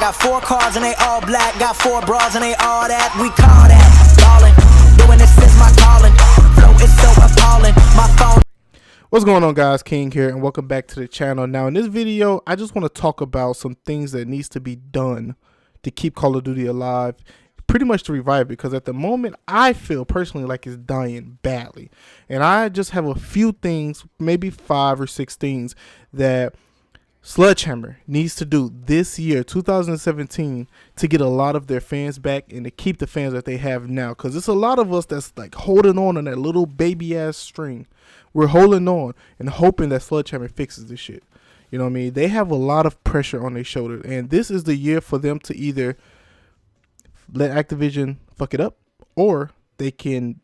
Got 4 cars and they all black. Got 4 bras and they all that. We call that ballin'. Doing this is my calling. Flow is so appalling. My phone. What's going on, guys? King here, and welcome back to the channel. Now in this video, I just want to talk about some things that needs to be done to keep Call of Duty alive, pretty much to revive it, because at the moment I feel personally like it's dying badly. And I just have a few things, maybe 5 or 6 things that Sledgehammer needs to do this year, 2017, to get a lot of their fans back and to keep the fans that they have now, because it's a lot of us that's like holding on that little baby ass string. We're holding on and hoping that Sledgehammer fixes this shit. You know what I mean? They have a lot of pressure on their shoulder, and this is the year for them to either let Activision fuck it up, or they can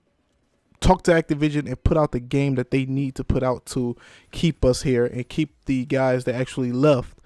talk to Activision and put out the game that they need to put out to keep us here and keep the guys that actually left,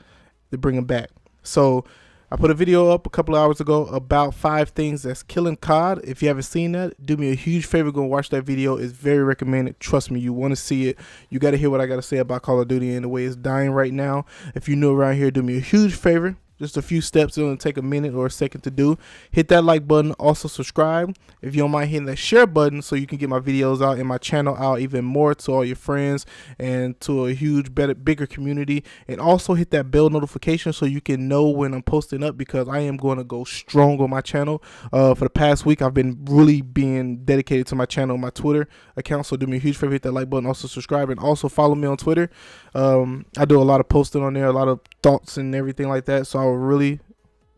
to bring them back. So I put a video up a couple of hours ago about 5 things that's killing COD. If you haven't seen that, do me a huge favor, go and watch that video. It's very recommended. Trust me, you want to see it. You got to hear what I got to say about Call of Duty and the way it's dying right now. If you're new around here, do me a huge favor. Just a few steps. It'll take a minute or a second to do. Hit that like button. Also subscribe. If you don't mind hitting that share button so you can get my videos out and my channel out even more to all your friends and to a huge, bigger community. And also hit that bell notification so you can know when I'm posting up, because I am going to go strong on my channel. For the past week, I've been really being dedicated to my channel, my Twitter account. So do me a huge favor, hit that like button. Also subscribe, and also follow me on Twitter. I do a lot of posting on there, a lot of thoughts and everything like that. So I would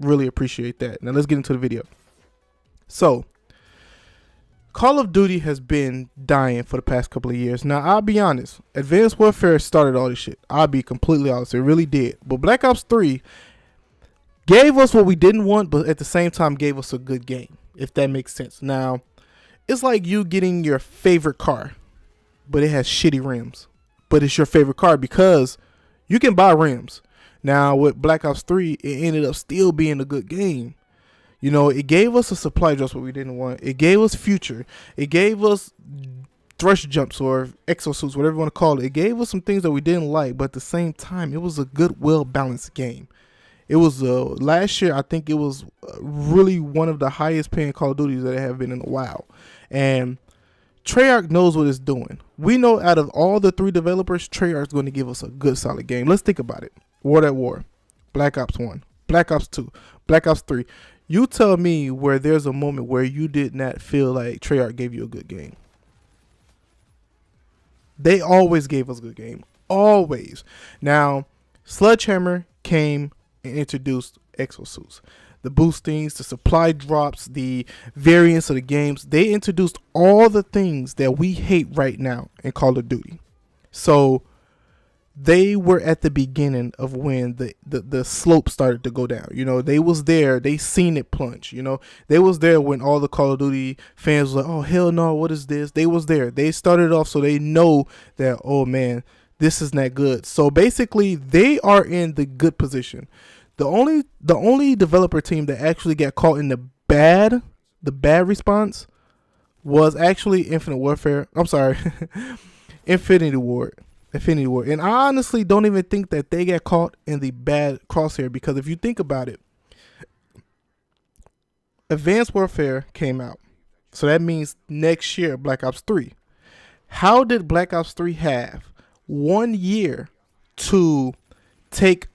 really appreciate that. Now let's get into the video. So Call of Duty has been dying for the past couple of years. Now I'll be honest, Advanced Warfare started all this shit. I'll be completely honest, it really did. But Black Ops 3 gave us what we didn't want, but at the same time gave us a good game, if that makes sense. Now it's like you getting your favorite car, but it has shitty rims, but it's your favorite car because you can buy rims. Now with Black Ops 3, it ended up still being a good game. You know, it gave us a supply drop what we didn't want. It gave us future. It gave us thrush jumps or exosuits, whatever you want to call it. It gave us some things that we didn't like, but at the same time, it was a good, well-balanced game. It was last year, I think it was really one of the highest paying Call of Duties that have been in a while. And Treyarch knows what it's doing. We know out of all the 3 developers, Treyarch's going to give us a good, solid game. Let's think about it. World at War, Black Ops 1, Black Ops 2, Black Ops 3. You tell me where there's a moment where you did not feel like Treyarch gave you a good game. They always gave us a good game. Always. Now, Sledgehammer came and introduced exosuits. The boostings, the supply drops, the variants of the games. They introduced all the things that we hate right now in Call of Duty. So they were at the beginning of when the slope started to go down. You know, they was there. They seen it plunge. You know, they was there when all the Call of Duty fans were like, oh, hell no, what is this? They was there. They started off, so they know that, oh, man, this is not good. So basically, they are in the good position. The only developer team that actually got caught in the bad response was actually Infinite Warfare. I'm sorry, Infinity Ward. And I honestly don't even think that they got caught in the bad crosshair, because if you think about it, Advanced Warfare came out. So that means next year, Black Ops 3. How did Black Ops 3 have 1 year to take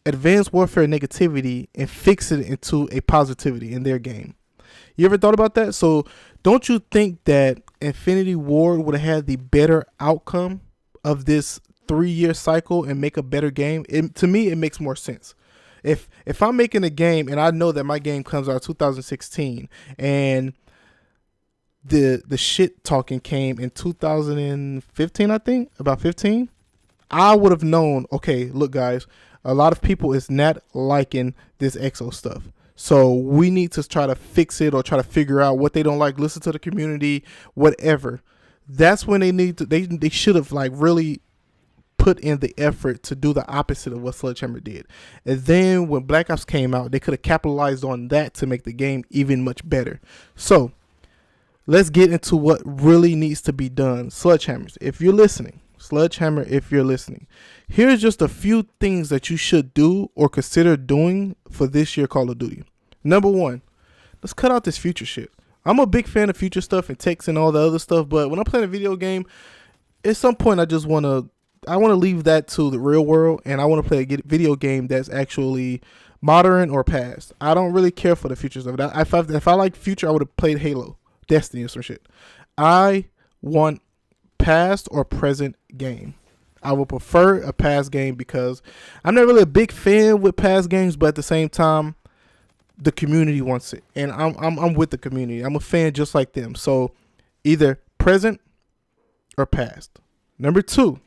Advanced Warfare negativity and fix it into a positivity in their game? You ever thought about that? So don't you think that Infinity Ward would have had the better outcome of this 3-year cycle and make a better game? To me, it makes more sense. If I'm making a game and I know that my game comes out 2016 and the shit talking came in 2015, I think, about 15, I would have known, okay, look guys, a lot of people is not liking this EXO stuff. So we need to try to fix it or try to figure out what they don't like, listen to the community, whatever. That's when they need to, they should have like really put in the effort to do the opposite of what Sledgehammer did. And then when Black Ops came out, they could have capitalized on that to make the game even much better. So let's get into what really needs to be done. Sledgehammers, if you're listening, Sledgehammer, if you're listening, here's just a few things that you should do or consider doing for this year Call of Duty. Number one, let's cut out this future shit. I'm a big fan of future stuff and text and all the other stuff, but when I'm playing a video game, at some point I want to leave that to the real world, and I want to play a video game that's actually modern or past. I don't really care for the future stuff. If I like future, I would have played Halo, Destiny, or some shit. I want past or present game. I would prefer a past game because I'm not really a big fan with past games, but at the same time, the community wants it, and I'm with the community. I'm a fan just like them. So either present or past. Number two,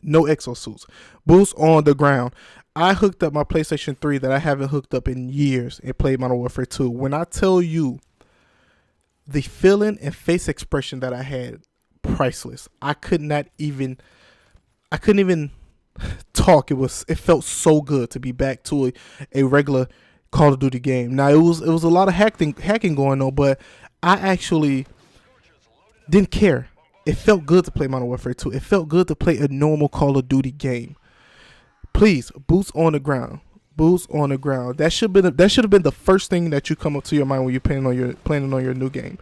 no exosuits. Boots on the ground. I hooked up my PlayStation 3 that I haven't hooked up in years and played Modern Warfare 2. When I tell you the feeling and face expression that I had, priceless. I couldn't even talk. It felt so good to be back to a regular Call of Duty game. Now it was a lot of hacking going on, but I actually didn't care. It felt good to play Modern Warfare 2. It felt good to play a normal Call of Duty game. Please, boots on the ground. Boots on the ground. That should have been the first thing that you come up to your mind when you're planning on your new game.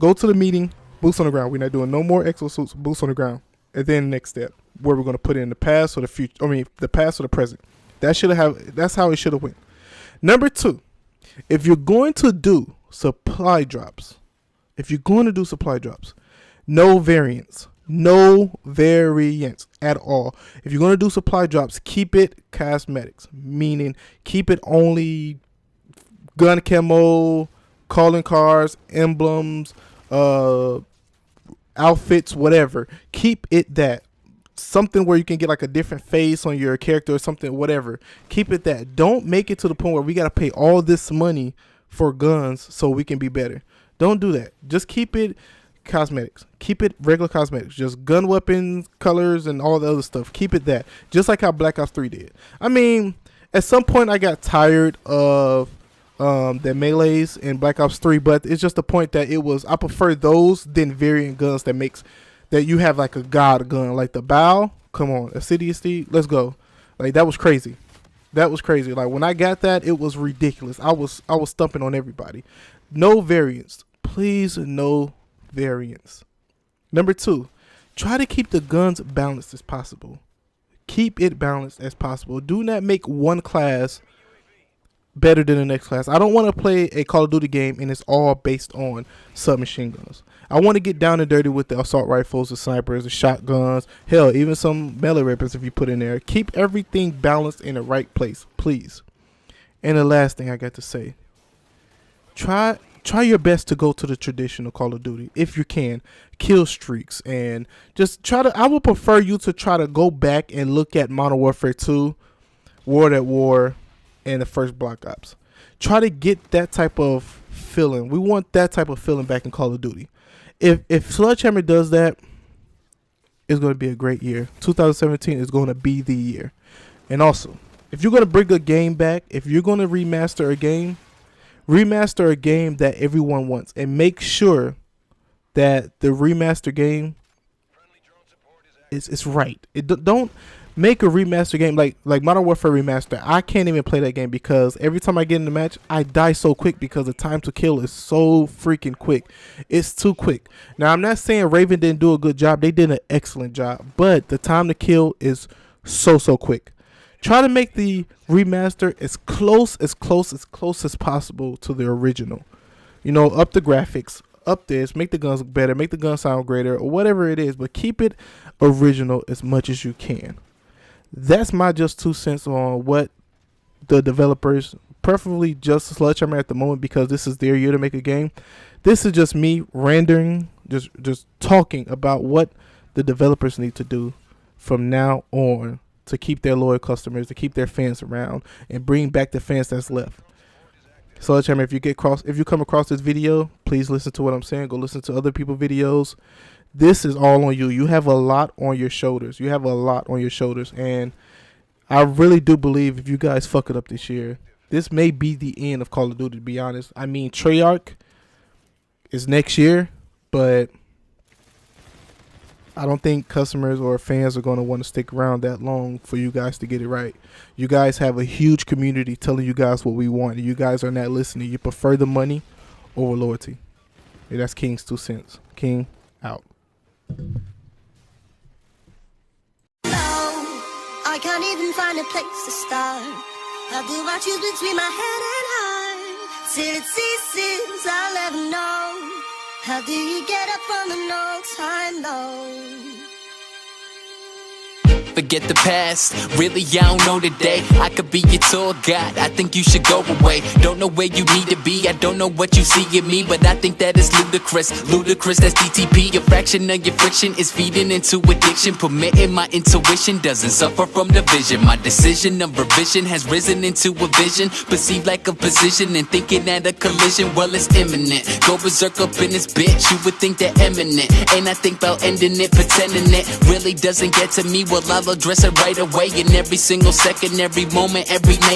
Go to the meeting. Boots on the ground. We're not doing no more exosuits. Boots on the ground. And then next step, where we're going to put in the past or the future. I mean, the past or the present. That's how it should have went. Number two, if you're going to do supply drops, no variants. No variants at all. If you're going to do supply drops, keep it cosmetics, meaning keep it only gun camo, calling cards, emblems, outfits, whatever. Keep it that. Something where you can get like a different face on your character or something, whatever. Keep it that. Don't make it to the point where we got to pay all this money for guns so we can be better. Don't do that. Just keep it cosmetics. Keep it regular cosmetics. Just gun weapons, colors, and all the other stuff. Keep it that. Just like how Black Ops 3 did. I mean, at some point I got tired of the melees in Black Ops 3, but it's just the point that I prefer those than variant guns that you have like a god gun, like the bow. Come on, Assidious Steed, let's go. Like that was crazy. Like when I got that, it was ridiculous. I was stumping on everybody. No variants, please. No variants. Number two, try to keep the guns balanced as possible. Keep it balanced as possible. Do not make one class better than the next class. I don't want to play a Call of Duty game and it's all based on submachine guns. I want to get down and dirty with the assault rifles, the snipers, the shotguns, hell, even some melee weapons if you put in there. Keep everything balanced in the right place, please. And the last thing I got to say, try your best to go to the traditional Call of Duty if you can. Kill streaks and just I would prefer you to try to go back and look at Modern Warfare 2, World at War, and the first Black Ops. Try to get that type of feeling. We want that type of feeling back in Call of Duty. If Sledgehammer does that, it's going to be a great year. 2017 is going to be the year. And also, if you're going to bring a game back, if you're going to remaster a game that everyone wants, and make sure that the remaster game is right. Don't make a remaster game like Modern Warfare Remastered. I can't even play that game because every time I get in the match, I die so quick because the time to kill is so freaking quick. It's too quick. Now, I'm not saying Raven didn't do a good job. They did an excellent job, but the time to kill is so quick. Try to make the remaster as close as possible to the original. You know, up the graphics, up this, make the guns look better, make the guns sound greater, or whatever it is, but keep it original as much as you can. That's my just 2 cents on what the developers, preferably just Sledgehammer at the moment, because this is their year to make a game. This is just me rendering, just talking about what the developers need to do from now on to keep their loyal customers, to keep their fans around, and bring back the fans that's left. Sledgehammer, if you come across this video, please listen to what I'm saying. Go listen to other people's videos. This is all on you. You have a lot on your shoulders. And I really do believe if you guys fuck it up this year, this may be the end of Call of Duty, to be honest. I mean, Treyarch is next year, but I don't think customers or fans are going to want to stick around that long for you guys to get it right. You guys have a huge community telling you guys what we want. You guys are not listening. You prefer the money over loyalty. Yeah, that's King's 2 cents. King out. I can't even find a place to start. How do I choose between my head and heart? Till it ceases, I'll never know. How do you get up from the no time low? Forget the past, really I don't know today. I could be your tour guide, I think you should go away. Don't know where you need to be, I don't know what you see in me, but I think that is ludicrous, ludicrous, that's DTP. A fraction of your friction is feeding into addiction. Permitting my intuition doesn't suffer from division. My decision of revision has risen into a vision, perceived like a position and thinking at a collision. Well, it's imminent, go berserk up in this bitch. You would think they're eminent, and I think about ending it, pretending it really doesn't get to me. Well, I'll address it right away in every single second, every moment, every night.